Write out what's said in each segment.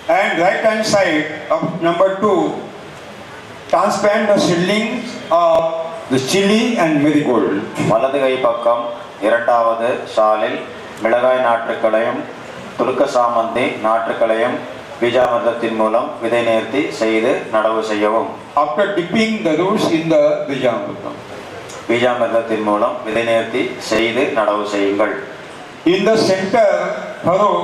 And right hand side of number 2, transplant the seedlings of the chili and marigold. வலது கை பக்கம் இரண்டாவது சாலில் மிளகாய் நாற்றுக்களையும் துலுக்க சாமந்தி நாற்றுக்களையும் பீஜாமிர்தத்தின் மூலம் விதை நேர்த்தி செய்து நடவு செய்யவும். After dipping the roots in the bijamritam. பீஜாமிர்தத்தின் மூலம் விதை நேர்த்தி செய்து நடவு செய்யுங்கள். In the center furrow,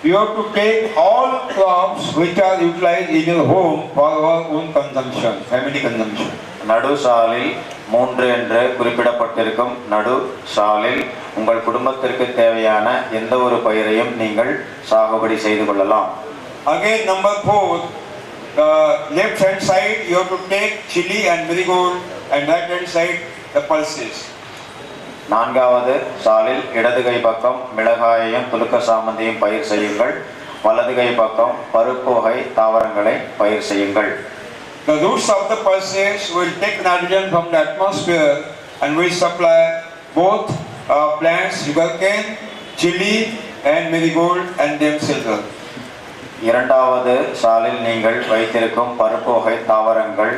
you have to take all crops which are utilized in your home for our own consumption, family consumption. நடு சாலில் 3 என்று குறிப்பிடப்பட்டிருக்கும் நடு சாலில் உங்கள் குடும்பத்திற்கு தேவையான எந்த ஒரு பயிரையும் நீங்கள் சாகுபடி செய்து கொள்ளலாம். Again number 4, left hand side you have to take chili and marigold, and right hand side the pulses. நான்காவது சாலில் இடது கை பக்கம் மிளகாயையும் துலுக்க சாமந்தியும் பயிர் செய்யுங்கள். வலது கை பக்கம் பருப்பு வகை தாவரங்களை பயிர் செய்யுங்கள். The roots of the pulses will take nitrogen from the atmosphere and will supply both plants, sugarcane, chili and marigold and themselves. இரண்டாவது சாலில் நீங்கள் வைத்திருக்கும் பருப்பு வகை தாவரங்கள்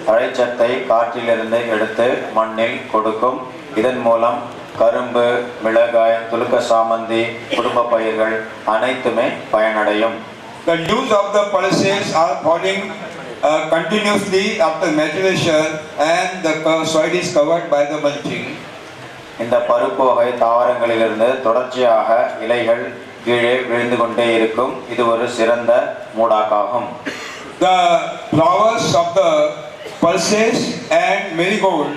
தழைச்சத்தை காற்றிலிருந்து எடுத்து மண்ணில் கொடுக்கும். இதன் மூலம் கரும்பு, மிளகாய், துலுக்க சாமந்தி, குடும்ப பயிர்கள் அனைத்துமே பயனடையும். The leaves of the pulses are falling continuously after maturation and the soil is covered by the mulching. இந்த பருப்பு வகை தாவரங்களிலிருந்து தொடர்ச்சியாக இலைகள் கீழே விழுந்து கொண்டே இருக்கும். இது ஒரு சிறந்த மூடாக்காகும். The flowers of the pulses and marigold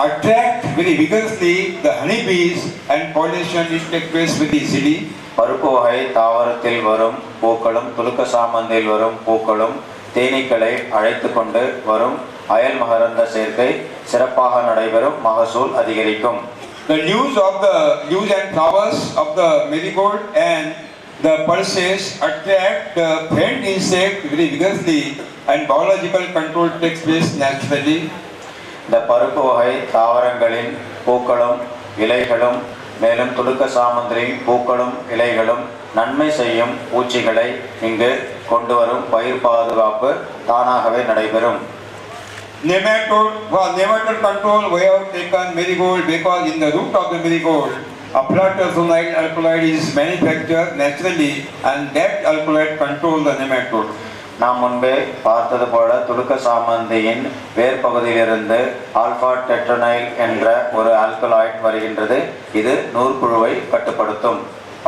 attract very vigorously the honeybees and pollination is take place very easily. பருப்பு வகை தாவரத்தில் வரும் பூக்களும் துலுக்க சாமந்தியில் வரும் பூக்களும் தேனீக்களை அழைத்து கொண்டு வரும். அயல் மகரந்த சேர்க்கை சிறப்பாக நடைபெறும். மகசூல் அதிகரிக்கும். The leaves and flowers of the marigold and the pulses attract the friend insect very vigorously and biological control takes place naturally. இந்த பருப்பு வகை தாவரங்களின் பூக்களும் இலைகளும் மேலும் துலுக்க சாமந்தியின் பூக்களும் இலைகளும் நன்மை செய்யும் பூச்சிகளை இங்கு கொண்டு வரும். பயிர் பாதுகாப்பு தானாகவே நடைபெறும். For nematode control we have taken marigold because in the root of the marigold aflatoxinide alkaloid is manufactured naturally and that alkaloid control the nematode. நாம் முன்பே பார்த்தது போல துலுக்க சாமந்தியின் வேர் பகுதியிலிருந்து ஆல்பா டெட்ரனைல் என்ற ஒரு ஆல்கலாய்ட் வருகின்றது. இது நூற்புழுவை கட்டுப்படுத்தும்.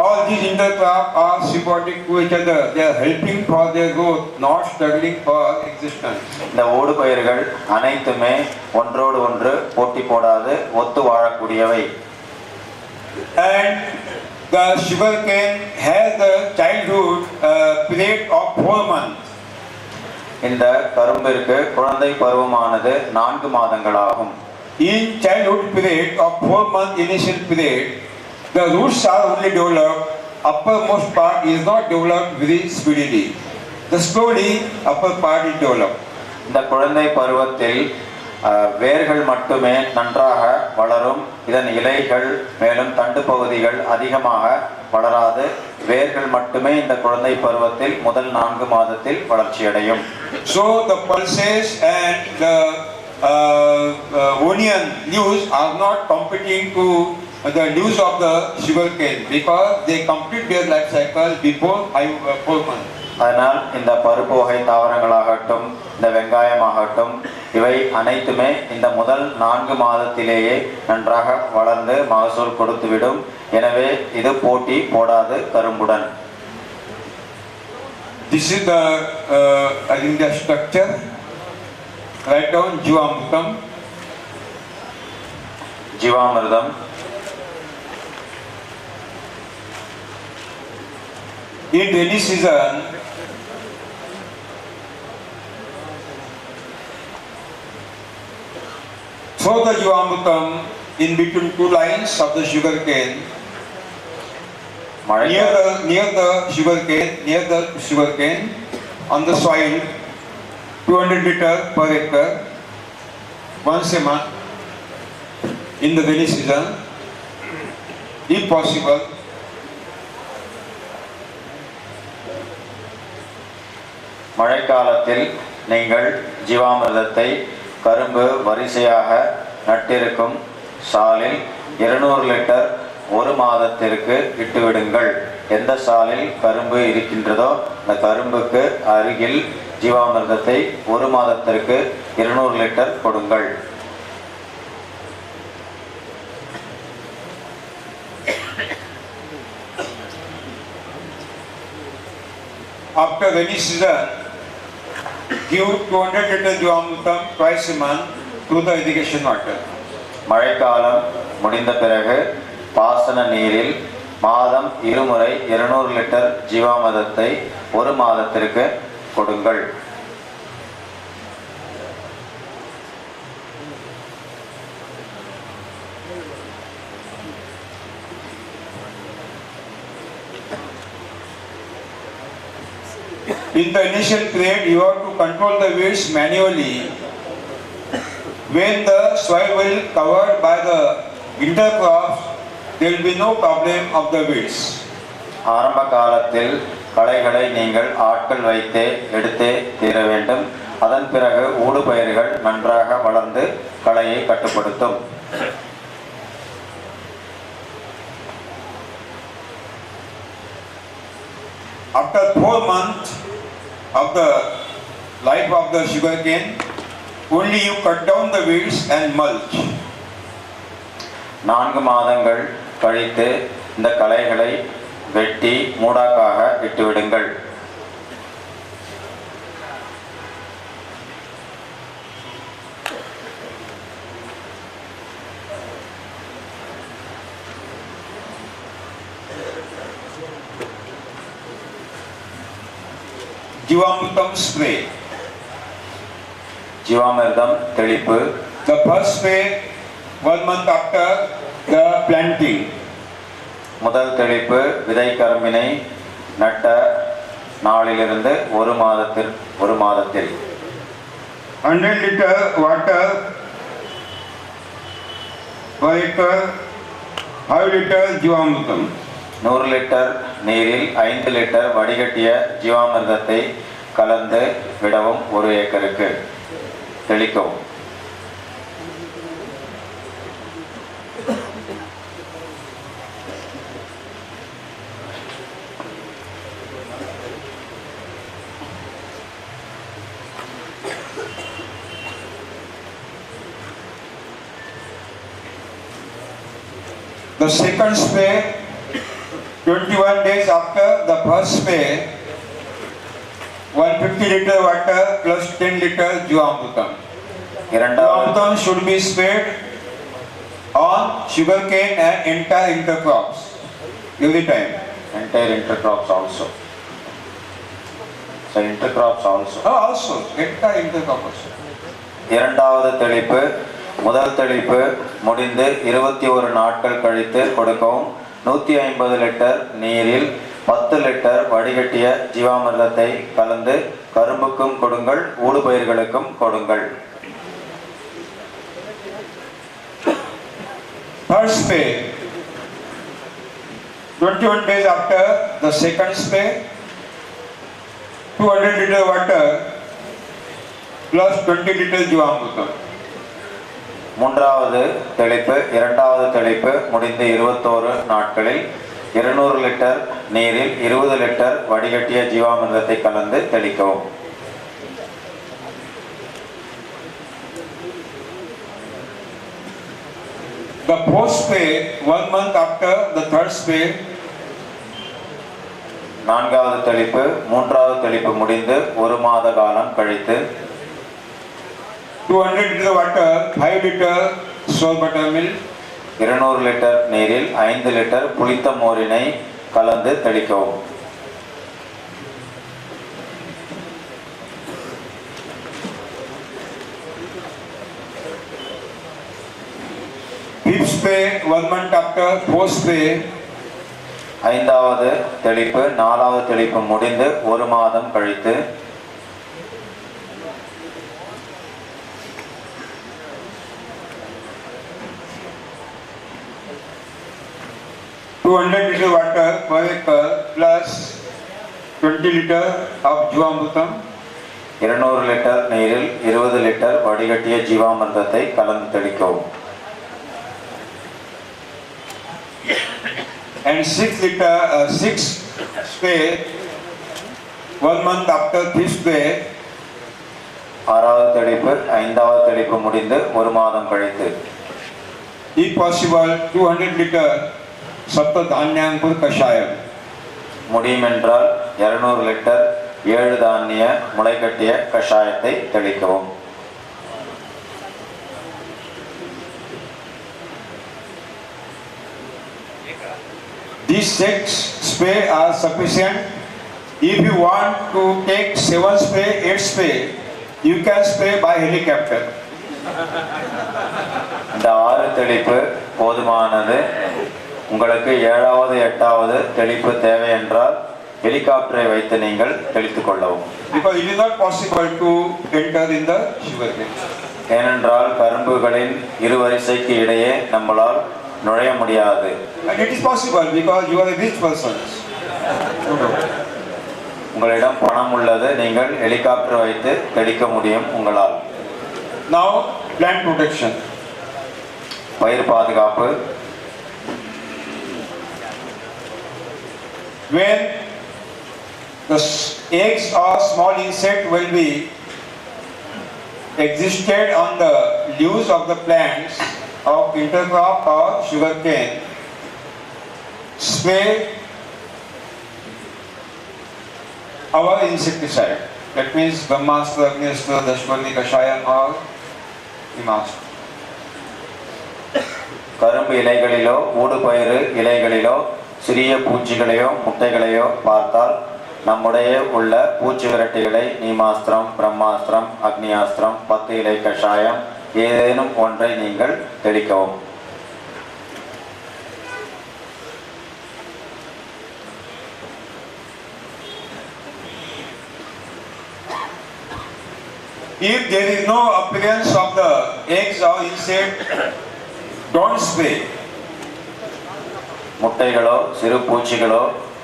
All these intercrops are symbiotic to each other. They are helping for their growth, not struggling for existence. இந்த ஓடு பயிர்கள் அனைத்துமே ஒன்றோடு ஒன்று போட்டி போடாது ஒத்து வாழக்கூடியவை. And the sugarcane has the childhood period of 4 months. இந்த கரும்பிற்கு குழந்தை பருவமானது 4 மாதங்களாகும். In childhood period of 4 month initial period, the roots are only developed, uppermost part is not developed very speedily. The slowly upper part is developed. இந்த குழந்தை பருவத்தில் வேர்கள் மட்டுமே நன்றாக வளரும். இதன் இலைகள் மேலும் தண்டு பகுதிகள் அதிகமாக வளராது. வேர்கள் மட்டுமே இந்த குழந்தை பருவத்தில் முதல் 4 மாதத்தில் வளர்ச்சியடையும். So the pulses and the onion leaves are not competing to the leaves of the sugarcane because they complete their life cycle before 4 months. அதனால் இந்த பருப்பு வகை தாவரங்களாகட்டும் இந்த வெங்காயமாகட்டும் இவை அனைத்துமே இந்த முதல் 4 மாதத்திலேயே நன்றாக வளர்ந்து மகசூல் கொடுத்துவிடும். எனவே இது போட்டி போடாது கரும்புடன். This is the the structure. Write down Jivamritam. ஜீவாமிர்தம். In rainy season, throw the Jivamritam in between 2 lines of the sugarcane. Near the sugarcane on the soil, 200 liter per acre, once a month in the rainy season, if possible. மழைக்காலத்தில் நீங்கள் ஜீவாமிர்தத்தை கரும்பு வரிசையாக நட்டிருக்கும் சாலில் 200 litre ஒரு மாதத்திற்கு இட்டுவிடுங்கள். எந்த சாலில் கரும்பு இருக்கின்றதோ அந்த கரும்புக்கு அருகில் ஜீவாமிர்தத்தை ஒரு மாதத்திற்கு 200 லிட்டர் கொடுங்கள். After rainy season, give 200 liters Jivamrutam twice a month to the irrigation water. மழைக்காலம் முடிந்த பிறகு பாசன நீரில் மாதம் இருமுறை 200 லிட்டர் ஜீவாமிர்தத்தை ஒரு மாதத்திற்கு கொடுங்கள். In the initial period, you have to control the weeds manually. When the soil will covered by the intercrops, there will be no problem of the weeds. ஆரம்ப காலத்தில் களைகளை நீங்கள் ஆட்கள் வைத்தே எடுத்தே தீர வேண்டும். அதன் பிறகு ஊடுபயிர்கள் நன்றாக வளர்ந்து களையை கட்டுப்படுத்தும். After 4 months of the life of the sugarcane, only you cut down the weeds and mulch. 4 மாதங்கள் கழித்து இந்த களைகளை வெட்டி மூடாக்காக இட்டுவிடுங்கள். Jivamrutam spray. ஜீவாமிர்தம் தெளிப்பு. The first spray 1 month after the planting. முதல் தெளிப்பு விதை கரும்பினை நட்ட நாளிலிருந்து ஒரு மாதத்தில் 100 liter water per acre, 5 liter Jivamrutam. 100 litre நீரில் 5 லிட்டர் வடிகட்டிய ஜீவாமிர்தத்தை கலந்து விடவும் 1 ஏக்கருக்கு தெளிக்கவும். The second spray 21 days after the first spray, 150 liter water plus 10 liter Jivamrutam. Jivamrutam should be sprayed on sugarcane and entire intercrops every time. Entire intercrops also. So intercrops also. Also, entire intercrop also. இரண்டாவது தெளிப்பு முதல் தெளிப்பு முடிந்து 21 நாட்கள் கழித்து கொடுக்கவும். 150 litre நீரில் 10 litre வடிகட்டிய ஜீவாமிர்தத்தை கலந்து கரும்புக்கும் கொடுங்கள், ஊடுபயிர்களுக்கும் கொடுங்கள். Third spray 21 days after the second spray, 200 liter water plus 20 liter Jivamrutam. மூன்றாவது தெளிப்பு இரண்டாவது தெளிப்பு முடிந்து 21 நாட்களில் 200 லிட்டர் நீரில் 20 லிட்டர் வடிகட்டிய ஜீவாமிர்தத்தை கலந்து தெளிக்கவும். The fourth spray 1 month after the third spray. நான்காவது தெளிப்பு மூன்றாவது தெளிப்பு முடிந்து 1 மாத காலம் கழித்து 200 liter water, 5 liter sour buttermilk. 200 litre நீரில் 5 லிட்டர் புளித்த மோரினை கலந்து தெளிக்கவும். Fifth spray 1 month after fourth spray. ஐந்தாவது தெளிப்பு நாலாவது தெளிப்பு முடிந்து 1 மாதம் கழித்து 200 liter water per acre plus 20 liter of Jivamrutam 200 litre நீரில் 20 லிட்டர் வடிகட்டிய ஜீவாமிர்தத்தை கலந்து தெளிக்கவும். And 6 spray 1 month after this spray. 6வது தெளிப்பு 5வது தெளிப்பு முடிந்து 1 மாதம் கழித்து. If possible 200 liter Sapta Dhanyankur Kashayam. முடியுமென்றால் 200 litre 7 தானிய முளைக்கட்டிய கஷாயத்தை தெளிக்கவும். These 6 spray are sufficient. If you want to take 7 spray, 8 spray, you can spray by helicopter. இந்த 6 தெளிப்பு போதுமானது. உங்களுக்கு 7வது 8வது தெளிப்பு தேவை என்றால் ஹெலிகாப்டரை வைத்து நீங்கள் தெளித்துக் கொள்ளவும். Because it is not possible to enter in the sugarcane. ஏனென்றால் கரும்புகளின் இரு வரிசைக்கு இடையே நம்மளால் நுழைய முடியாது. And it is possible because you are a rich person. உங்களிடம் பணம் உள்ளது, நீங்கள் ஹெலிகாப்டர் வைத்து தெளிக்க முடியும் உங்களால். Now plant protection. பயிர் பாதுகாப்பு. When the eggs or small insect will be existed on the leaves of the plants of intercrop or sugarcane, spray our insecticide. That means Brahmastra, Agnistra, Dashvarni, Kashayam or Himastra. கரும்பு இலைகளிலோ ஊடுபயிறு இலைகளிலோ சிறிய பூச்சிகளையோ முட்டைகளையோ பார்த்தால் நம்முடைய உள்ள பூச்சி விரட்டிகளை நீமாஸ்திரம், பிரம்மாஸ்திரம், அக்னியாஸ்திரம், 10 இலை கஷாயம் ஏதேனும் ஒன்றை நீங்கள் தெளிக்கவும். If there is no appearance of the eggs or insect, don't spray. முட்டைகளோ சிறு பூச்சிகளோ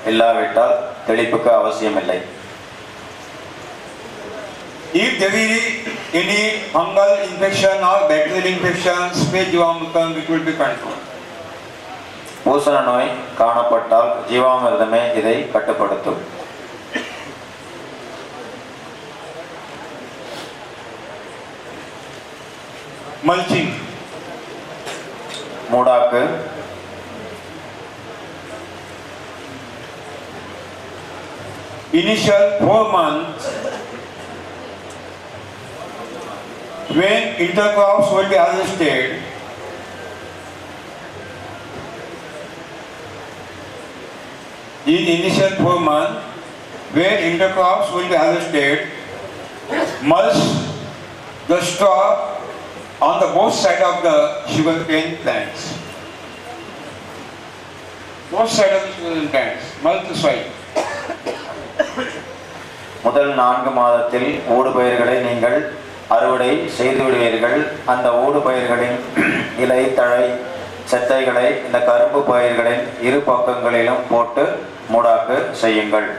இல்லாவிட்டால் தெளிப்புக்கு அவசியமில்லை. If there is any fungal infection or bacterial infection, spray Jivamritam, it will be controlled. பூசண நோய் காணப்பட்டால் ஜீவாமிர்தமே இதை கட்டுப்படுத்தும். Mulching. மூடாக்கு. Initial 4 months, when intercrops will be harvested, in initial 4 months, when intercrops will be harvested, mulch the straw on the both sides of the sugarcane plants. Both sides of the sugarcane plants, mulch the soil. முதல் 4 மாதத்தில் ஊடுபயிர்களை நீங்கள் அறுவடை செய்து விடுவீர்கள். அந்த ஊடுபயிர்களின் இலை தழை செத்தைகளை இந்த கரும்பு பயிர்களின் இரு பக்கங்களிலும் போட்டு மூடாக்கு செய்யுங்கள்.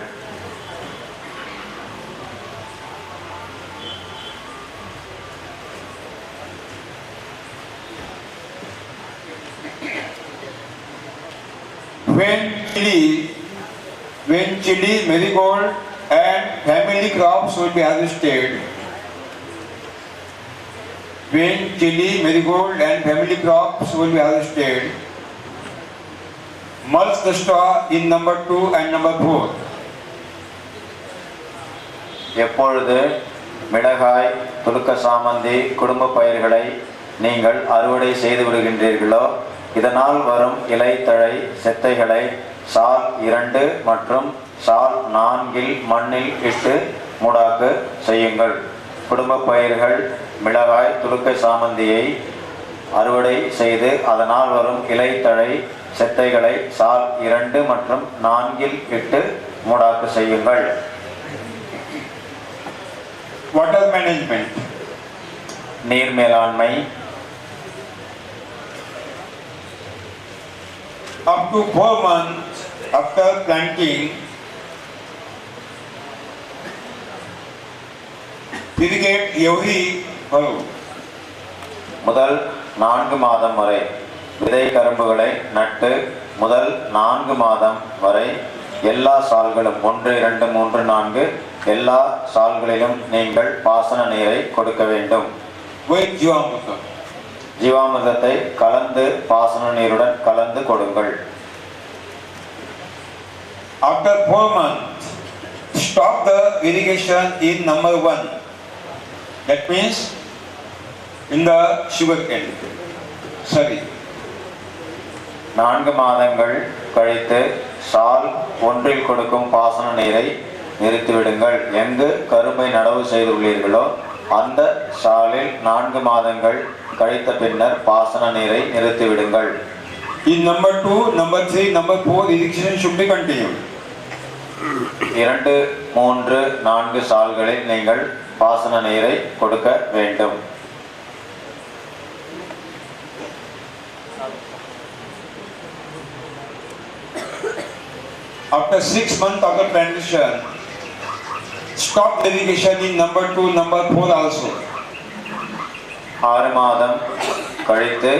When chili, marigold and family crops will be harvested, when chili, marigold and family crops will be harvested, mulch the straw in number 2 and number 4. எப்பொழுது மிளகாய், துலுக்க சாமந்தி, குடும்ப பயிர்களை நீங்கள் அறுவடை செய்து விடுகின்றீர்களோ, இதனால் வரும் இலை தழை செத்தைகளை சால் 2 மற்றும் சால் 4 மண்ணில் இட்டு மூடாக்கு செய்யுங்கள். குடும்ப பயிர்கள் மிளகாய், துலுக்கை சாமந்தியை அறுவடை செய்து அதனால் வரும் இலை தழை செத்தைகளை சால் 2 மற்றும் 4 இட்டு மூடாக்கு செய்யுங்கள். Water management. நீர் மேலாண்மை. Up to 4 months after planting, irrigate every furrow. முதல் 4 மாதம் வரை விதை கரும்புகளை நட்டு முதல் 4 மாதம் வரை எல்லா சால்களும் 1, 2, 3, 4 எல்லா சால்களிலும் நீங்கள் பாசன நீரை கொடுக்க வேண்டும். With Jivamrita. ஜீவாமிர்தத்தை கலந்து பாசன நீருடன் கலந்து கொடுங்கள். After 4 months, stop the irrigation in number 1. That means in the sugarcane. Sorry. 4 மாதங்கள் கழித்து சால் 1இல் கொடுக்கும் பாசன நீரை நிறுத்திவிடுங்கள். எங்கு கரும்பை நடவு செய்துள்ளீர்களோ அந்த சாலில் 4 மாதங்கள் கழித்த பின்னர் பாசன நீரை நிறுத்திவிடுங்கள். In number 2, number 3, number 4, irrigation should be continued. 2, 3, 4 சால்களில் நீங்கள் பாசன நீரை கொடுக்க வேண்டும். After 6 months of the plantation, stop the irrigation in number 2, number 4 also. 6 மாதம் கழித்து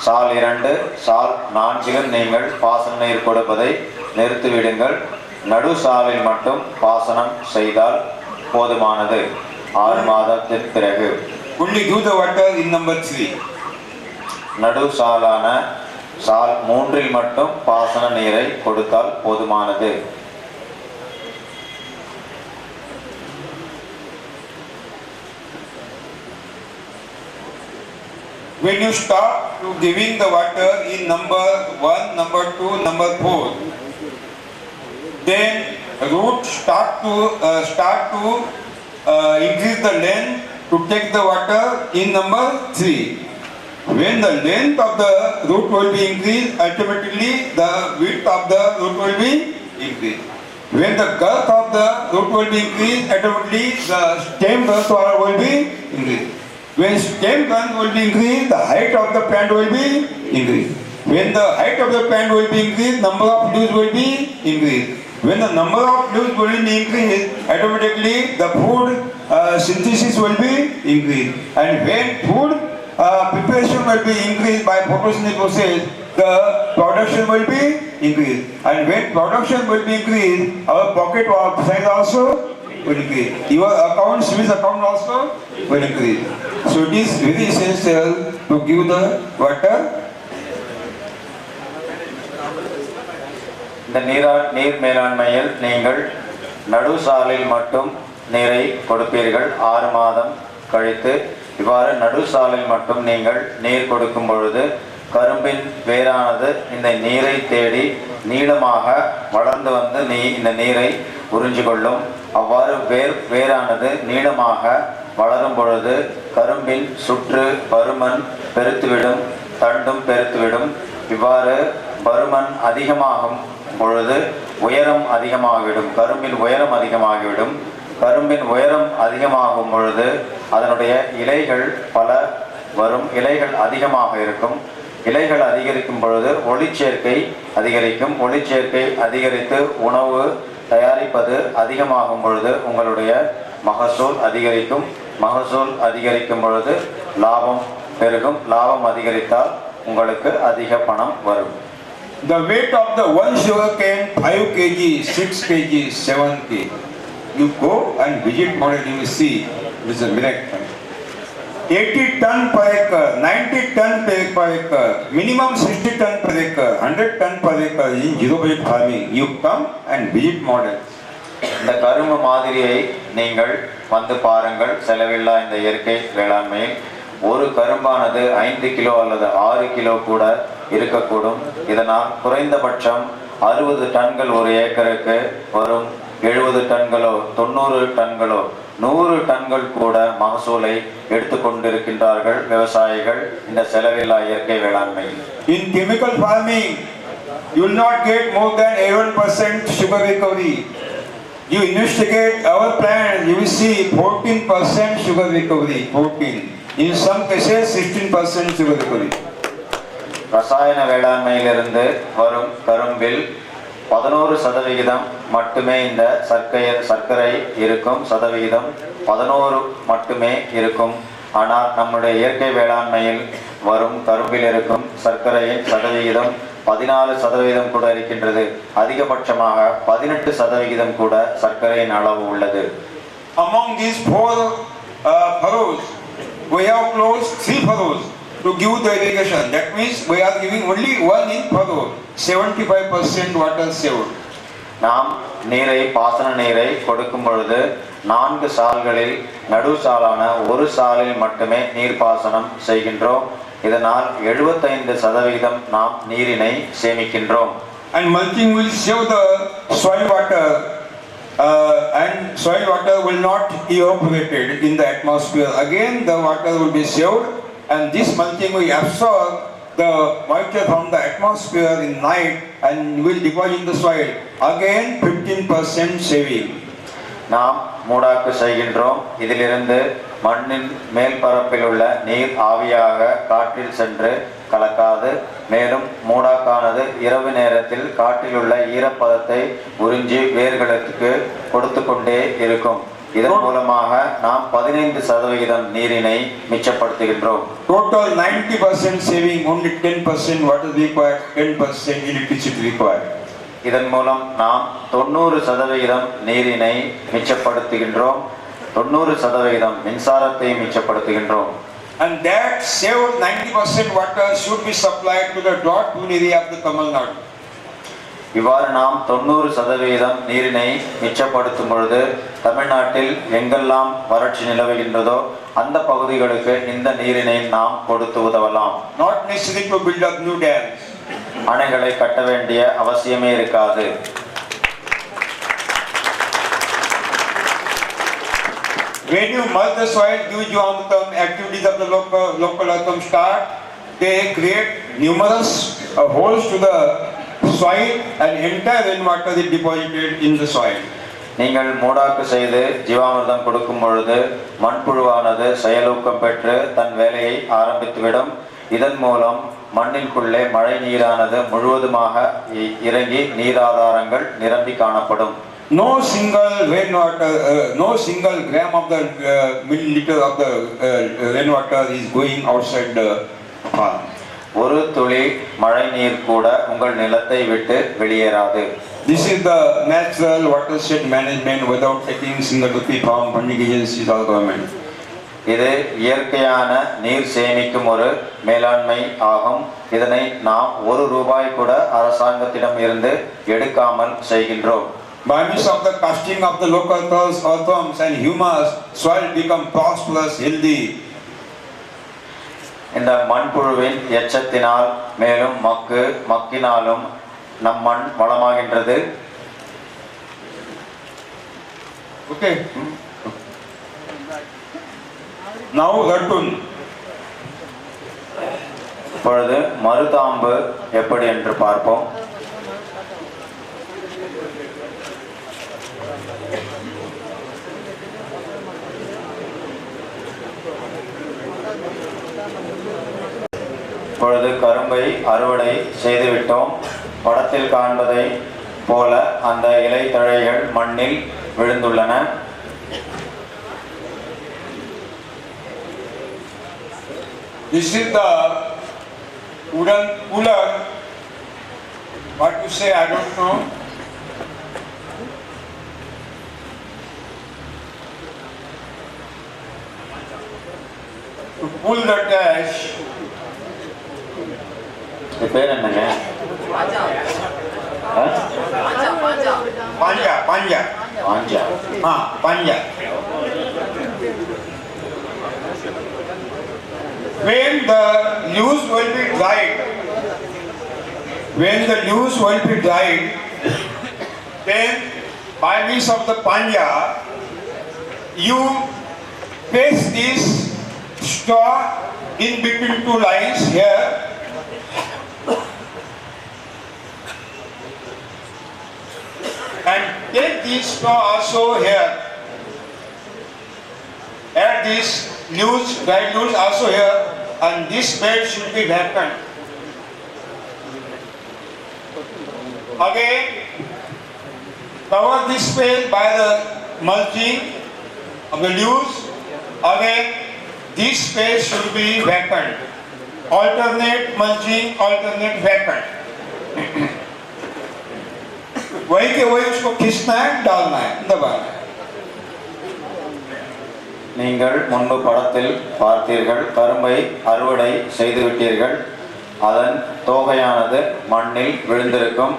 சால் 2, சால் 4இலும் நீங்கள் பாசன நீர் கொடுப்பதை நிறுத்திவிடுங்கள். நடு சாலில் மட்டும் பாசனம் செய்தால் போதுமானது. 6 மாதத்திற்கு பிறகு Only give the water in number 3. நடு சாலான சால் 3இல் மட்டும் பாசன நீரை கொடுத்தால் போதுமானது. When you stop to giving the water in number 1, number 2, number 4, then roots start to increase the length to take the water in number 3. When the length of the root will be increased, ultimately the width of the root will be increased. When the girth of the root will be increased, automatically the stem girth will be increased. When stem girth will be increased, the height of the plant will be increased. When the height of the plant will be increased, number of leaves will be increased. When the number of leaves will be increased, automatically the food synthesis will be increased. And when food preparation will be increased by photosynthesis process, the production will be increased. And when production will be increased, our pocket size also will increase. Your account, service account also will increase. So it is very essential to give the water. இந்த நீர் மேலாண்மையில் நீங்கள் நடு சாலில் மட்டும் நீரை கொடுப்பீர்கள். 6 மாதம் கழித்து இவ்வாறு நடு சாலில் மட்டும் நீங்கள் நீர் கொடுக்கும் பொழுது கரும்பின் வேரானது இந்த நீரை தேடி நீளமாக வளர்ந்து வந்து இந்த நீரை உறிஞ்சிக்கொள்ளும். அவ்வாறு வேரானது நீளமாக வளரும் பொழுது கரும்பின் சுற்று பருமன் பெருத்துவிடும், தண்டும் பெருத்துவிடும். இவ்வாறு பருமன் அதிகமாகும் பொழுது உயரம் அதிகமாகிவிடும், கரும்பின் உயரம் அதிகமாகிவிடும். கரும்பின் உயரம் அதிகமாகும் பொழுது அதனுடைய இலைகள் பல வரும், இலைகள் அதிகமாக இருக்கும். இலைகள் அதிகரிக்கும் பொழுது ஒளிச்சேர்க்கை அதிகரிக்கும். ஒளிச்சேர்க்கை அதிகரித்து உணவு தயாரிப்பது அதிகமாகும் பொழுது உங்களுடைய மகசூல் அதிகரிக்கும். மகசூல் அதிகரிக்கும் பொழுது லாபம் பெருகும். லாபம் அதிகரித்தால் உங்களுக்கு அதிக பணம் வரும். The weight of the one sugarcane 5 kg, 6 kg, 7 kg. You go and visit model, you will see it is a miracle. 80 ton per acre, 90 ton per acre, minimum 60 ton per acre, 100 ton per acre in zero budget farming. You come and visit model. இந்த கரும்பு மாதிரியை நீங்கள் வந்து பாருங்கள். செலவில்லா இந்த இயற்கை வேளாண்மையில் ஒரு கரும்பானது 5 கிலோ அல்லது 6 கிலோ கூட இருக்கக்கூடும். இதனால் குறைந்தபட்சம் 60 டன்கள் ஒரு ஏக்கருக்கு வரும். 70 டன்களோ 90 டன்களோ 100 டன்கள் கூட மகசூலை எடுத்துக்கொண்டிருக்கின்றார்கள் விவசாயிகள் இந்த செலவில்லா இயற்கை வேளாண்மையில். In chemical farming, you will not get more than 11% sugar recovery. You investigate our plant, you will see 14% sugar recovery. 14. In some cases, 16% sugar recovery. ரசாயன வேளாண்மையிலிருந்து வரும் கரும்பில் 11% மட்டுமே இந்த சர்க்கரை இருக்கும் சதவிகிதம் 11 மட்டுமே இருக்கும். ஆனால் நம்முடைய இயற்கை வேளாண்மையில் வரும் கரும்பில் இருக்கும் சர்க்கரையின் சதவிகிதம் 14% கூட இருக்கின்றது. அதிகபட்சமாக 18% கூட சர்க்கரையின் அளவு உள்ளது. Among these 4 furrows, we have closed 3 furrows to give the irrigation. That means we are giving only 1 in furrow, 75% water saved. நாம் பாசன நீரை கொடுக்கும் பொழுது 4 சால்களில் நடு சாலான ஒரு சாலில் மட்டுமே நீர்ப்பாசனம் செய்கின்றோம். இதனால் 75% நாம் நீரினை சேமிக்கின்றோம். And mulching will save the soil water, and soil water will not evaporated in the atmosphere. Again the water will be saved, and this mulching will absorb the moisture from the atmosphere in night and will deposit in the soil. Again 15% saving. நாம் மூடாக்கு செய்கின்றோம். இதிலிருந்து மண்ணின் மேல் பரப்பில் உள்ள நீர் ஆவியாக காற்றில் சென்று கலக்காது. மேலும் மூடாக்கானது இரவு நேரத்தில் காற்றில் உள்ள ஈரப்பதத்தை உறிஞ்சி வேர்களுக்கு கொடுத்து கொண்டே இருக்கும். இதன் மூலமாக நாம் 15% நீரினை மிச்சப்படுத்துகின்றோம். Total 90% saving, only 10% water required, 10% electricity required. இதன் மூலம் நாம் 90% நீரினை மிச்சப்படுத்துகின்றோம். 90% மின்சாரத்தை மிச்சப்படுத்துகின்றோம். And that saved 90% water should be supplied to the drought-prone area of the Tamil Nadu. இவ்வாறு நாம் 90% நீரினை மிச்சப்படுத்தும் பொழுது தமிழ்நாட்டில் எங்கெல்லாம் வறட்சி நிலவுகின்றதோ அந்த பகுதிகளுக்கு இந்த நீரினை நாம் கொடுத்து உதவலாம். Not necessary to build up new dams. அணைகளை கட்ட வேண்டிய அவசியமே இருக்காது. When you mulch the soil, due to activities of the local earthworm start, they create numerous holes to the soil and entire rainwater is deposited in the soil. நீங்கள் மூடாக்கு செய்து ஜீவாமிர்தம் கொடுக்கும் பொழுது மண்புழுவானது செயலூக்கம் பெற்று தன் வேலையை ஆரம்பித்துவிடும். இதன் மூலம் மண்ணிற்குள்ளே மழை நீரானது முழுவதுமாக இறங்கி நீராதாரங்கள் நிரம்பி காணப்படும். No single rainwater, no single gram of the milliliter of the rainwater is going outside the farm. ஒரு துளி மழை நீர் கூட உங்கள் நிலத்தை விட்டு வெளியேறாது. This is the natural watershed management without taking single rupee from funding agencies or government. இது இயற்கையான நீர் சேமிக்கும் ஒரு மேலாண்மை ஆகும். இதனை நாம் ₹1 கூட அரசாங்கத்திடம் இருந்து எடுக்காமல் செய்கின்றோம். By means of the casting of the local earthworms and humus, soil become prosperous, healthy. இந்த மண்புழுவின் எச்சத்தினால் மேலும் மக்கினாலும் நம் மண் வளமாகின்றது. Okay. Now Ratun. இப்பொழுது மருதாம்பு எப்படி என்று பார்ப்போம். இப்பொழுது கரும்பை அறுவடை செய்துவிட்டோம். படத்தில் காண்பதை போல அந்த இலை தழைகள் மண்ணில் விழுந்துள்ளன. This is the wooden cooler. What to say, I don't know. To pull the dash. இது பேர் என்னங்க? Panja. பாஞ்சா. Panja. When the leaves will be dried, then by means of the panja, you paste this straw in between 2 lines here. And take this straw also here. Add this dried leaves also here, and this bed should be darkened. Again, Cover this space by the mulching of the leaves. Again, this space should be vacant. Alternate mulching, alternate vacant. वही के वही उसको खींचना है, डालना है, दबाना है. நீங்கள் முன்பு படத்தில் பார்த்தீர்கள், கரும்பை அறுவடை செய்துவிட்டீர்கள். அதன் தோகையானது மண்ணில் விழுந்திருக்கும்.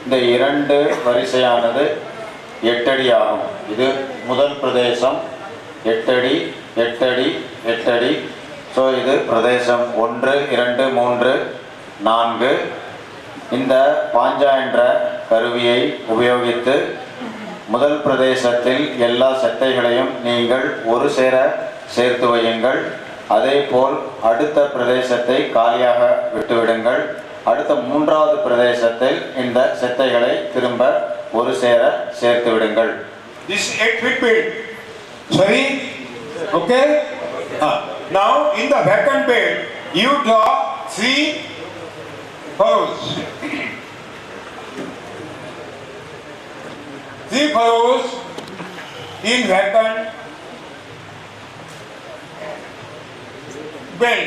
இந்த இரண்டு வரிசையானது 8 அடி ஆகும். இது முதல் பிரதேசம் 8 அடி 8 அடி 8 அடி. ஸோ இது பிரதேசம் 1 2 3 4. இந்த பாஞ்சா என்ற கருவியை உபயோகித்து முதல் பிரதேசத்தில் எல்லா செத்தைகளையும் நீங்கள் ஒரு சேர சேர்த்து வையுங்கள். அதேபோல் அடுத்த பிரதேசத்தை காலியாக விட்டுவிடுங்கள். அடுத்த மூன்றாவது பிரதேசத்தில் இந்த செத்தைகளை திரும்ப ஒரு சேர சேர்த்து விடுங்கள். This 8 feet bed. Sorry? Okay? Now in the vacant bed, you draw 3 furrows. 3 furrows in vacant bed.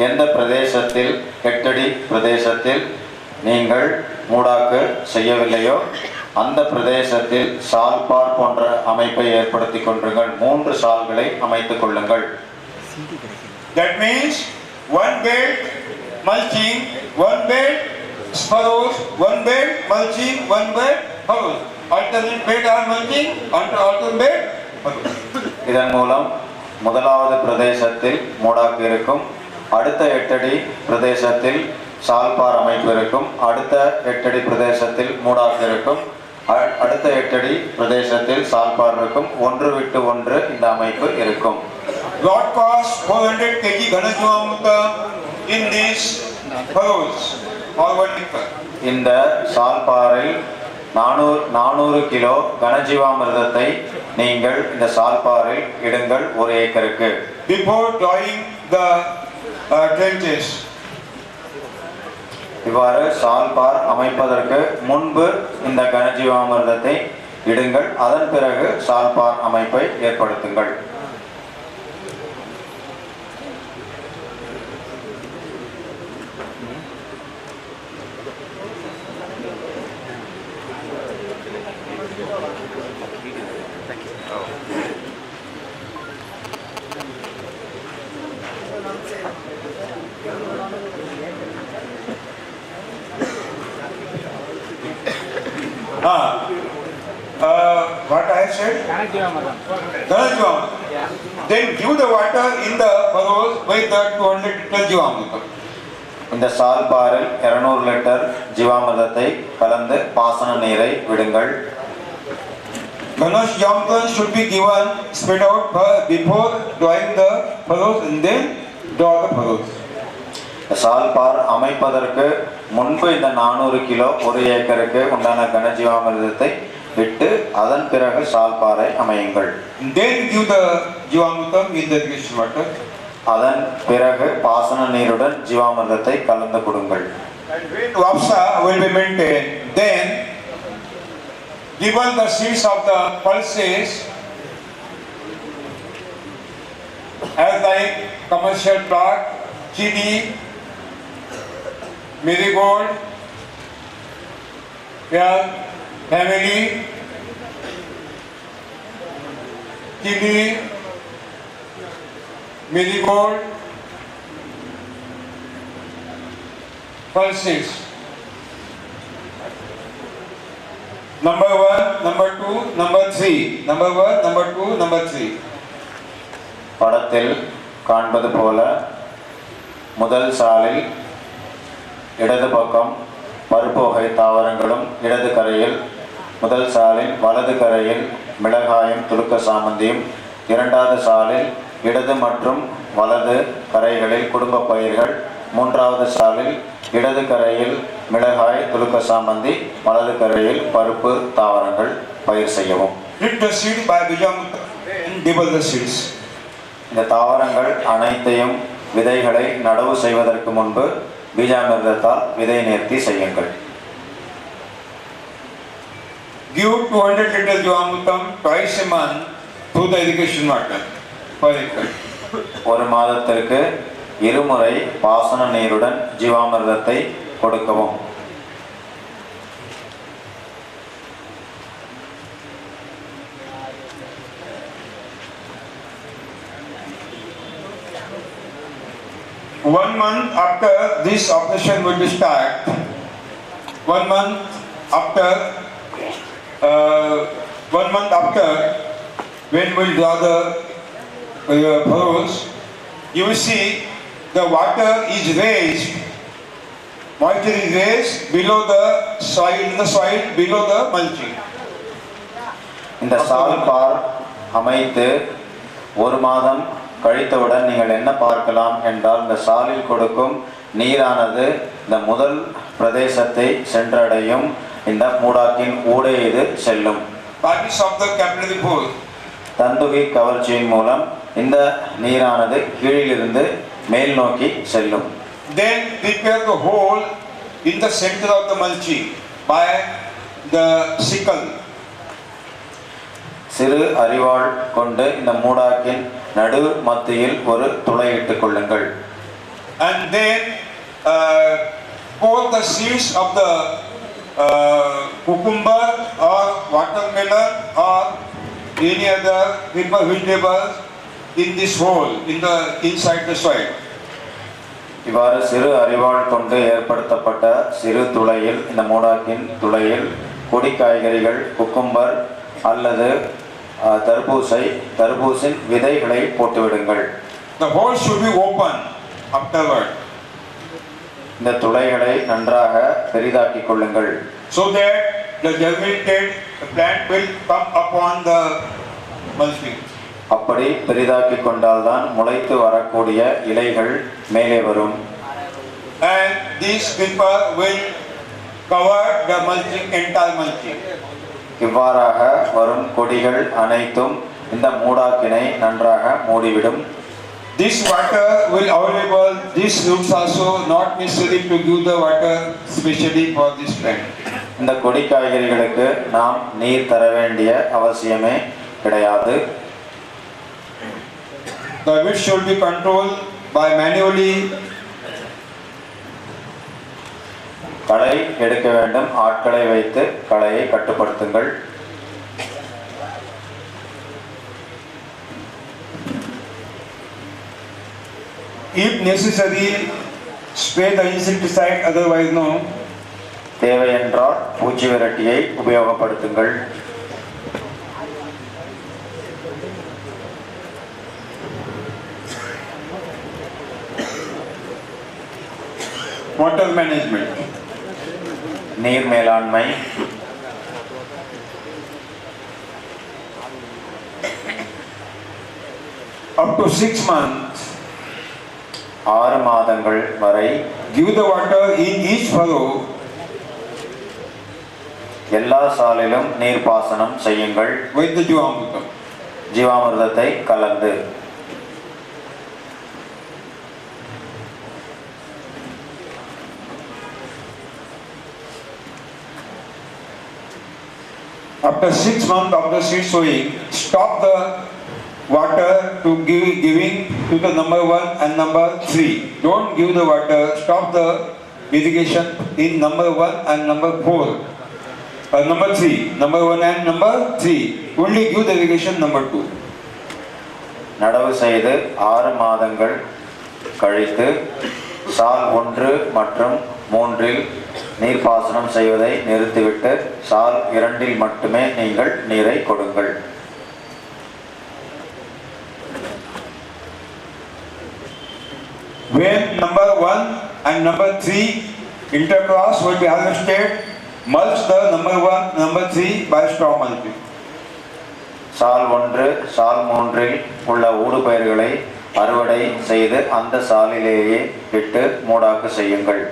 எந்த பிரதேசத்தில் 8 அடி பிரதேசத்தில் நீங்கள் மூடாக்கு செய்யவில்லையோ அந்த பிரதேசத்தில் சால்பார் போன்ற அமைப்பை ஏற்படுத்திக் கொள்ளுங்கள். 3 சால்களை அமைத்துக் கொள்ளுங்கள். That means one bed mulching, one bed furrows, one bed mulching, one bed furrows. Alternate bed are mulching, alternate bed furrows. இதன் மூலம் முதலாவது பிரதேசத்தில் மூடாக்கு இருக்கும். அடுத்த 8 அடி பிரதேசத்தில் சால்பார் அமைப்பு இருக்கும். அடுத்த 8 அடி பிரதேசத்தில் மூடாக்கு இருக்கும். அடுத்த 8 அடி பிரதேசத்தில் சால்பார் இருக்கும். ஒன்று விட்டு ஒன்று இந்த அமைப்பு இருக்கும். Lot cost 400 kg Ghanajivamruta in these furrows or 1 acre. இந்த சால்பாரில் 400 கிலோ கனஜீவாமிர்தத்தை நீங்கள் இந்த சால்பாரில் இடுங்கள் 1 ஏக்கருக்கு. Before drawing the trenches. இவ்வாறு சால்பார் அமைப்பதற்கு முன்பு இந்த கனஜீவாமிர்தத்தை இடுங்கள். அதன் பிறகு சால்பார் அமைப்பை ஏற்படுத்துங்கள். What I said? Ghanajivamruta. Then give the water in the furrows with the 200 liter Jivamruta. இந்த சால்பாரில் 200 லிட்டர் ஜீவாமிர்தத்தை கலந்து பாசன நீரை விடுங்கள். Ghanajivamruta should be given spread out before drawing the furrows and then draw the furrows. சால்பார் அமைப்பதற்கு முன்பு இந்த 400 kilo 1 ஏக்கருக்கு உண்டான கனஜீவாமிர்தத்தை விட்டு அதன் பிறகு சால்பாரை அமையுங்கள். Then give the Jivamruta in the irrigation water. அதன் பிறகு பாசன நீருடன் ஜீவாமிர்தத்தை கலந்து கொடுங்கள். And when Vapsa will be maintained, then given the seeds of the pulses as like commercial plant, chili, marigold, family, chili, marigold, pulses. Number 1, number 2, number 3. Number 1, number 2, number 3. படத்தில் காண்பது போல முதல் சாலில் இடது பக்கம் பருப்பு வகை தாவரங்களும் இடது கரையில், முதல் சாலில் வலது கரையில் மிளகாயும் துலுக்க சாமந்தியும், இரண்டாவது சாலில் இடது மற்றும் வலது கரைகளில் குடும்ப பயிர்கள், மூன்றாவது சாலில் இடது கரையில் மிளகாய் துலுக்க சாமந்தி, வலது கரையில் பருப்பு தாவரங்கள் பயிர் செய்யவும். Drip the seed by Bijamruta and dibble the seeds. இந்த தாவரங்கள் அனைத்தையும் விதைகளை நடவு செய்வதற்கு முன்பு பீஜாமிர்தத்தால் விதை நேர்த்தி செய்யுங்கள். Give 200 liters Jivamrutam twice a month through the irrigation water per acre. ஒரு மாதத்திற்கு இருமுறை பாசன நீருடன் ஜீவாமிர்தத்தை கொடுக்கவும். One month after this operation will be start. 1 month after, 1 month after, when we'll draw the furrows, you will see the water is raised, moisture is raised below the soil, in the soil below the mulching. இந்த சால் பார் அமைத்து ஒரு மாதம் கழித்தவுடன் நீங்கள் என்ன பார்க்கலாம் என்றால் இந்த சாலில் கொடுக்கும் நீரானது இந்த முதல் பிரதேசத்தை சென்றடையும். இந்த மூடாக்கின் ஊடே இது செல்லும். Parties of the capillary pole. தந்துகி கவர்ச்சியின் மூலம் இந்த நீரானது கீழிலிருந்து மேல் நோக்கி செல்லும். Then prepare the hole in the center of the mulching by the sickle. சிறு அரிவாள் கொண்டு இந்த மூடாக்கின் நடு மத்தியில் ஒரு துளையிட்டுக் கொள்ளுங்கள். And then pour the seeds of the cucumber or watermelon or any other vegetables in this hole, inside the soil. இவ்வாறு சிறு அரிவாள் கொண்டு ஏற்படுத்தப்பட்ட சிறு துளையில் இந்த மூடாக்கின் துளையில் கொடி காய்கறிகள், குக்கும்பர் அல்லது தர்பூசின் விதைகளை போட்டுவிடுங்கள். The hole should be open afterward. இந்த துளைகளை நன்றாக பெரிதாக்கிக் கொள்ளுங்கள். So that the germinated plant will come upon the mulching. அப்படி பெரிதாக்கிக் கொண்டால்தான் முளைத்து வரக்கூடிய இலைகள் மேலே வரும். And this creeper will cover the mulching, entire mulching. இவ்வாறாக வரும் கொடிகள் அனைத்தும் இந்த மூடாக்கினை நன்றாக மூடிவிடும். This water will available, these roots also not necessary to give the water specially for this plant. இந்த கொடி காய்கறிகளுக்கு நாம் நீர் தர வேண்டிய அவசியமே கிடையாது. The weeds should be controlled by manually. களை எடுக்க வேண்டும். ஆட்களை வைத்து களையை கட்டுப்படுத்துங்கள். If necessary, spray the insecticide, otherwise no. தேவை என்றால் பூச்சி விரட்டியை உபயோகப்படுத்துங்கள். Water management. நீர் மேலாண்மை. Up to 6 months. 6 மாதங்கள் வரை Give the water in each furrow. எல்லா சாலிலும் நீர் பாசனம் செய்யுங்கள். With the Jivamrutam. ஜீவாமிர்தத்தை கலந்து. After 6 months of the seed sowing, stop the water to giving to the number 1 and number 3. Don't give the water, stop the irrigation in number 1 and number 4. Number 3. Number 1 and number 3. Only give the irrigation number 2. நடவு செய்து 6 மாதங்கள் கழித்து சால் 1 மற்றும் 3இல் நீர்ப்பாசனம் செய்வதை நிறுத்திவிட்டு சால் 2இல் மட்டுமே நீங்கள் நீரை கொடுங்கள். When number 1 and number 3 intercross will be harvested, mulch the number 1, number 3 by straw mulching. சால் 1, சால் 3இல் உள்ள ஊடுபயிர்களை அறுவடை செய்து அந்த சாலிலேயே இட்டு மூடாக்கு செய்யுங்கள்.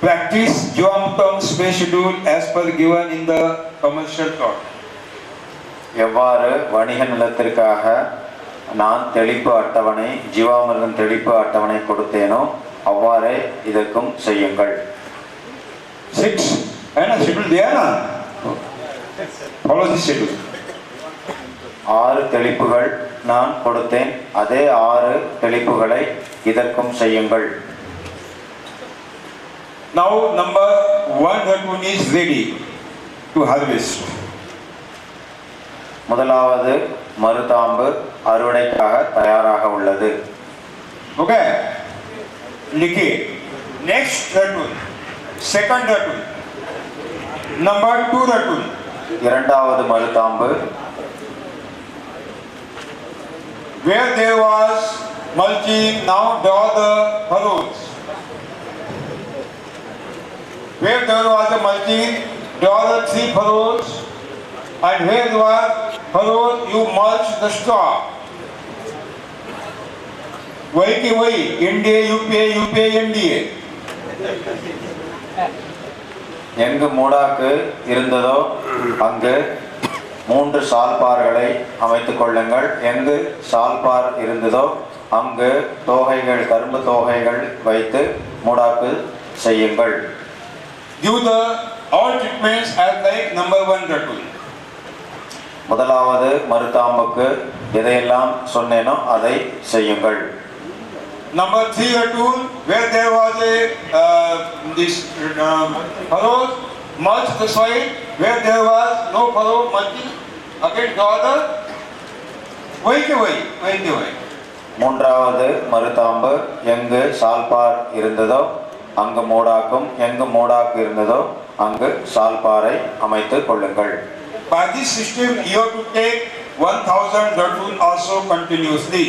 Practice Jivamrutam space schedule as per given in the commercial plot. எவ்வாறு வணிக நிலத்திற்காக நான் தெளிப்பு அட்டவணை ஜீவாமிர்தம் தெளிப்பு அட்டவணை கொடுத்தேனோ அவ்வாறே இதற்கும் செய்யுங்கள். 6 है ना शेड्यूल दिया ना, फॉलो दिस शेड्यूल. 6 தெளிப்புகள் நான் கொடுத்தேன், அதே 6 தெளிப்புகளை இதற்கும் செய்யுங்கள். Now number 1 is ready to harvest. முதலாவது மருதாம்பு அறுவடைக்காக தயாராக உள்ளது. Okay, लिखिए. Next धतूर, second धतूर, number 2 धतूर. இரண்டாவது மருதாம்பு, Where there was mulching, now draw the furrows. Where there was a mulching, draw the 3 furrows, and where there was furrows, you mulch the straw. वही की वही, इंडिया यूपीए एनडीए. எங்கு மூடாக்கு இருந்ததோ அங்கு 3 சால்பார்களை அமைத்துக் கொள்ளுங்கள். எங்கு சால்பார் இருந்ததோ அங்கு தோகைகள் கரும்பு தோகைகள் வைத்து மூடாக்கு செய்யுங்கள். Give the all treatments as like number 1 धतूर. முதலாவது மருதாம்புக்கு எதையெல்லாம் சொன்னேனோ அதை செய்யுங்கள். Number 3 धतूर, where there was a this furrows, mulch the soil. Where there was no furrow, mulching, again draw the वही के वही. மூன்றாவது மருதாம்பு, எங்கு சால்பார் இருந்ததோ அங்கு மூடாக்கும், எங்கு மூடாக்கு இருந்ததோ அங்கு சால்பாரை அமைத்துக் கொள்ளுங்கள். By this system, you have to take 1000 dhatuр also continuously.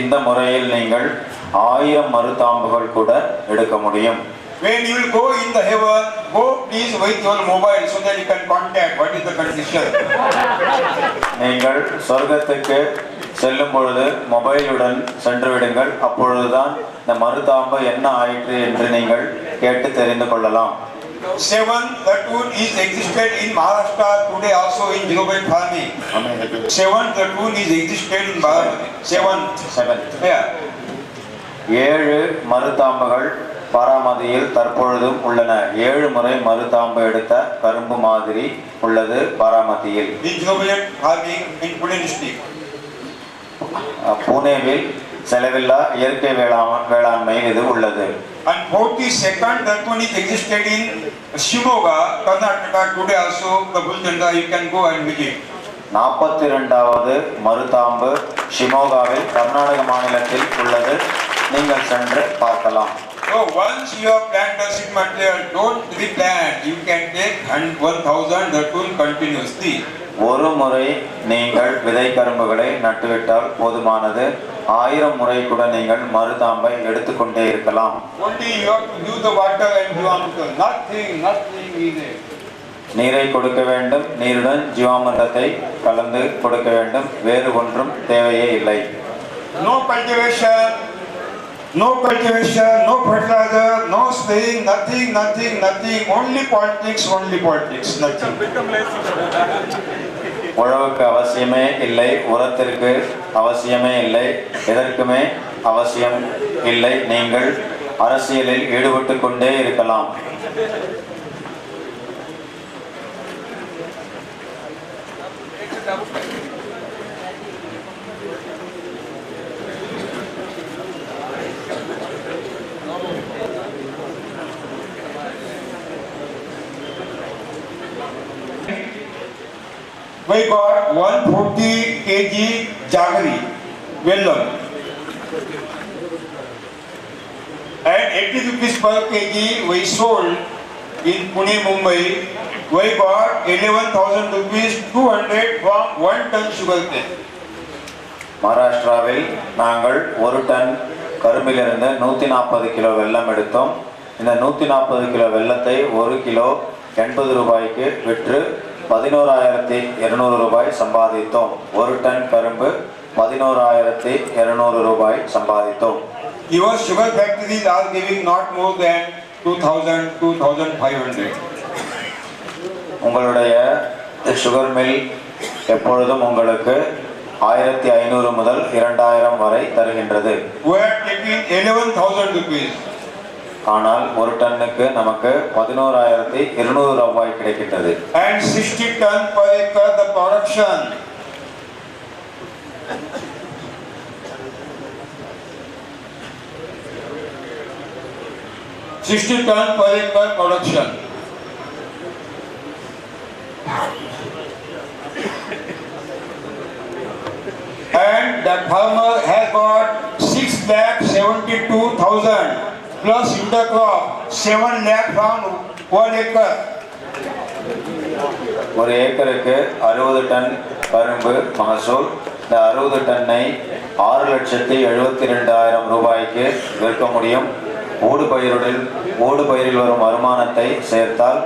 இந்த முறையில் நீங்கள் 1000 மருதாம்புகள் கூட எடுக்க முடியும். When you will go in the heaven, go please with your mobile so that you can contact what is the condition. நீங்கள் சொர்க்கத்துக்கு செல்லும் பொழுது மொபைலுடன் சென்று விடுங்கள். அப்பொழுதுதான் இந்த மருதாம்பு என்ன ஆயிற்று என்று நீங்கள் கேட்டு தெரிந்து கொள்ளலாம். 7 dhatur is existed in Maharashtra today also in zero belt farming. 7 dhatur is existed in Maharashtra. 7. Yeah. 7 மருதாம்புகள் பாராமதியில் தற்பொழுதும் உள்ளன. 7 முறை மருதாம்பு எடுத்த கரும்பு மாதிரி உள்ளது பாராமதியில். In zero belt farming in Pune district. புனேவில் செலவில்லா இயற்கை வேளாண்மையில் இது உள்ளது. And 42nd dhatur is existed in Shimoga, Karnataka today also. The Bulchandra you can go and visit. 42வது மருதாம்பு ஷிமோகாவில் Karnataka மாநிலத்தில் உள்ளது. நீங்கள் சென்று பார்க்கலாம். So once you have planted the seed material, don't replant. You can take 1000 dhatur continuously. ஒரு முறை நீங்கள் விதை கரும்புகளை நட்டுவிட்டால் போதுமானது. 1000 முறை கூட நீங்கள் மருதாம்பை எடுத்துக்கொண்டே இருக்கலாம். Only you have to give the water and jivamrita. Nothing is there. நீரை கொடுக்க வேண்டும், நீருடன் ஜீவாமிர்தத்தை கலந்து கொடுக்க வேண்டும். வேறு ஒன்றும் தேவையே இல்லை. No cultivation, no fertilizer, no spraying, nothing. Only politics, nothing. உழவுக்கு அவசியமே இல்லை, உரத்திற்கு அவசியமே இல்லை, எதற்குமே அவசியம் இல்லை. நீங்கள் அரசியலில் ஈடுபட்டு கொண்டே இருக்கலாம். We got 140 kg jaggery, vellum, and 80 rupees per kg we sold in Pune, Mumbai. We got 11,000 rupees 200 from 1 ton sugar cane. மகாராஷ்டிராவில் நாங்கள் 1 டன் கரும்பிலிருந்து 140 கிலோ வெல்லம் எடுத்தோம். இந்த 140 கிலோ வெல்லத்தை 1 கிலோ 80 ரூபாய்க்கு விற்று 11,200 ரூபாய் சம்பாதித்தோம். 1 டன் கரும்பு 11,200 ரூபாய் சம்பாதித்தோம். Your sugar factories are giving not more than 2,500. உங்களுடைய சுகர் மில் எப்பொழுதும் உங்களுக்கு 1500 முதல் 2000 வரை தருகின்றது. We are taking 11,000 rupees. ஆனால் ஒரு டன்னுக்கு நமக்கு 11,200 ரூபாய் கிடைக்கின்றது. And 60 ton per acre the production. $60 ton per acre production. And the farmer has got 6,72,000 plus intercrop 7 lakh from 1 acre. ஒரு ஏக்கருக்கு 60 டன் கரும்பு மகசூல். இந்த 60 டன்னை 6,72,000 ரூபாய்க்கு விற்க முடியும். ஊடுபயிரில் வரும் வருமானத்தை சேர்த்தால்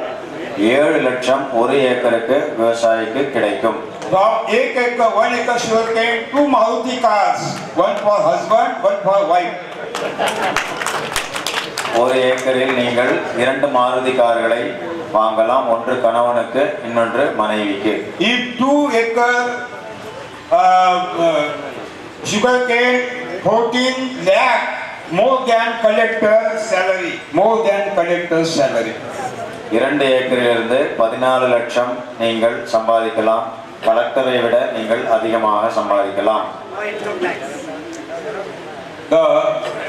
7 லட்சம் ஒரு ஏக்கருக்கு விவசாயிக்கு கிடைக்கும். From 1 acre, 1 acre sugarcane, 2 Maruti cars, one for husband, one for wife. ஒரு ஏக்கரில் நீங்கள் 2 மாருதி கார்களை வாங்கலாம். ஒன்று கணவனுக்கு, இன்னொன்று மனைவிக்கு. If 2 acre sugarcane, 14 lakh, more than collector's salary. More than collector's salary. 2 ஏக்கரிலிருந்து 14 லட்சம் நீங்கள் சம்பாதிக்கலாம். கலெக்டரை விட நீங்கள் அதிகமாக சம்பாதிக்கலாம். The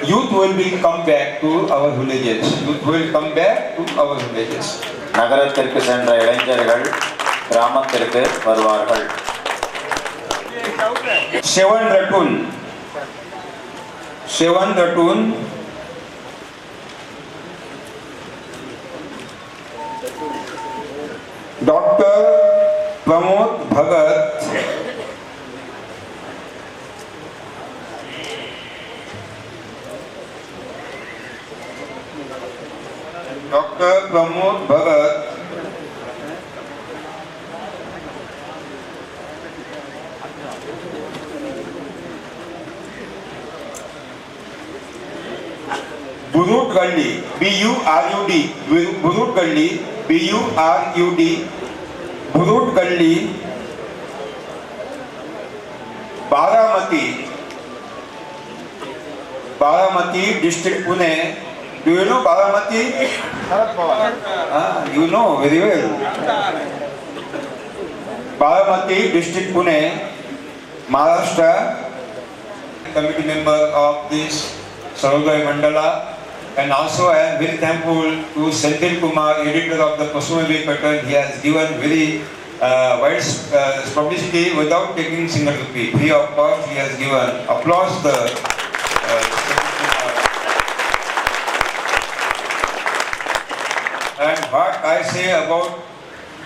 youth will be come back to our villages. Youth will come back to our villages. நகரத்திற்கு சென்ற இளைஞர்கள் கிராமத்திற்கு வருவார்கள். 7 ratoon. Dr. Pramod Bhagat, Dr. Pramod Bhagat, Burud Gandhi, B-U-R-U-D, Burud Gandhi, B-U-R-U-D, Burud Gandhi, Baramati district Pune. Do you know Baramati? You know very well. Baramati district Pune, Maharashtra. Committee member of this Sarogai Mandala, and also I am very thankful to Senthil Kumar, editor of the Pasumabhi Pattern. He has given very wide publicity without taking single rupee. Free of cost he has given. Applause the And what I say about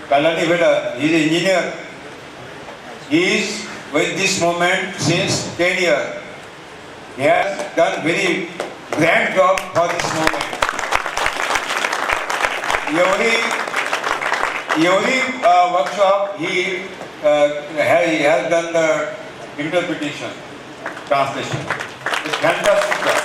Kalani Veda, he is an engineer. He is with this moment since 10 years. He has done very grand job for this moment. Every workshop he has done the interpretation, translation. It's fantastic job.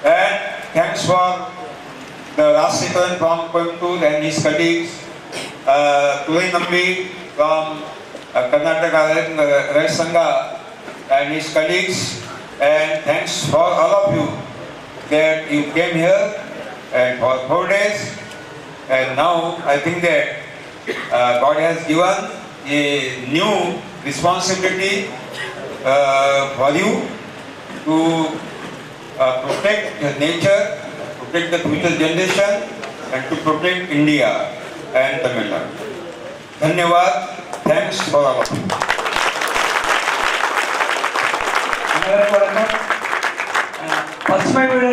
And thanks for the Rasikan from Coimbatore and his colleagues. Turai Nambi from Karnataka Red Sangha and his colleagues, and thanks for all of you that you came here and for 4 days, and now I think that God has given a new responsibility for you to protect nature, protect the future generation, and to protect India and Tamil Nadu. Dhanyavad. Thanks for all of you. பசுமை வீடு